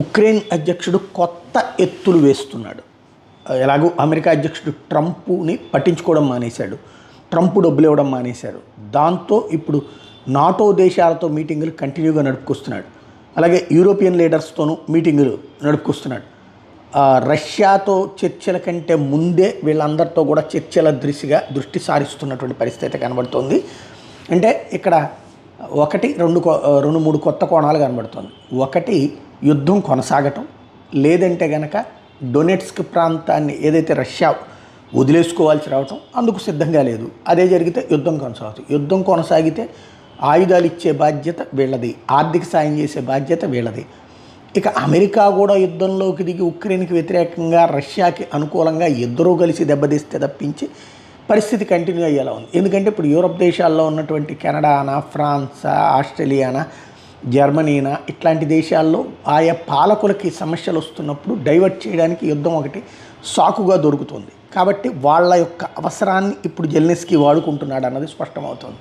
Ukraine అధ్యక్షుడు కొత్త ఎత్తులు వేస్తున్నాడు. ఎలాగో అమెరికా అధ్యక్షుడు ట్రంప్ని పట్టించుకోవడం మానేశాడు. ట్రంప్ డబ్బులు ఇవ్వడం మానేశారు. దాంతో ఇప్పుడు నాటో దేశాలతో మీటింగులు కంటిన్యూగా నడుపుకొస్తున్నాడు. అలాగే యూరోపియన్ లీడర్స్తోనూ మీటింగులు నడుపుకొస్తున్నాడు. రష్యాతో చర్చల కంటే ముందే వీళ్ళందరితో కూడా చర్చల దృష్టి సారిస్తున్నటువంటి పరిస్థితి కనబడుతోంది. అంటే ఇక్కడ రెండు మూడు కొత్త కోణాలు కనబడుతుంది. ఒకటి, యుద్ధం కొనసాగటం, లేదంటే గనక డొనెట్స్క్ ప్రాంతాన్ని ఏదైతే రష్యా వదిలేసుకోవాల్సి రావటం, అందుకు సిద్ధంగా లేదు. అదే జరిగితే యుద్ధం కొనసాగితే ఆయుధాలు ఇచ్చే బాధ్యత వీళ్ళది, ఆర్థిక సాయం చేసే బాధ్యత వీళ్ళది. ఇక అమెరికా కూడా యుద్ధంలోకి దిగి ఉక్రెయిన్కి వ్యతిరేకంగా రష్యాకి అనుకూలంగా ఇద్దరూ కలిసి దెబ్బతీస్తే తప్పించి పరిస్థితి కంటిన్యూ అయ్యేలా ఉంది. ఎందుకంటే ఇప్పుడు యూరప్ దేశాల్లో ఉన్నటువంటి కెనడానా, ఫ్రాన్సా, ఆస్ట్రేలియానా, జర్మనీనా ఇట్లాంటి దేశాల్లో ఆయా పాలకులకి సమస్యలు వస్తున్నప్పుడు డైవర్ట్ చేయడానికి యుద్ధం ఒకటి సాకుగా దొరుకుతుంది. కాబట్టి వాళ్ళ యొక్క అవసరాన్ని ఇప్పుడు జెలెన్స్కీ వాడుకుంటున్నాడు అన్నది స్పష్టమవుతుంది.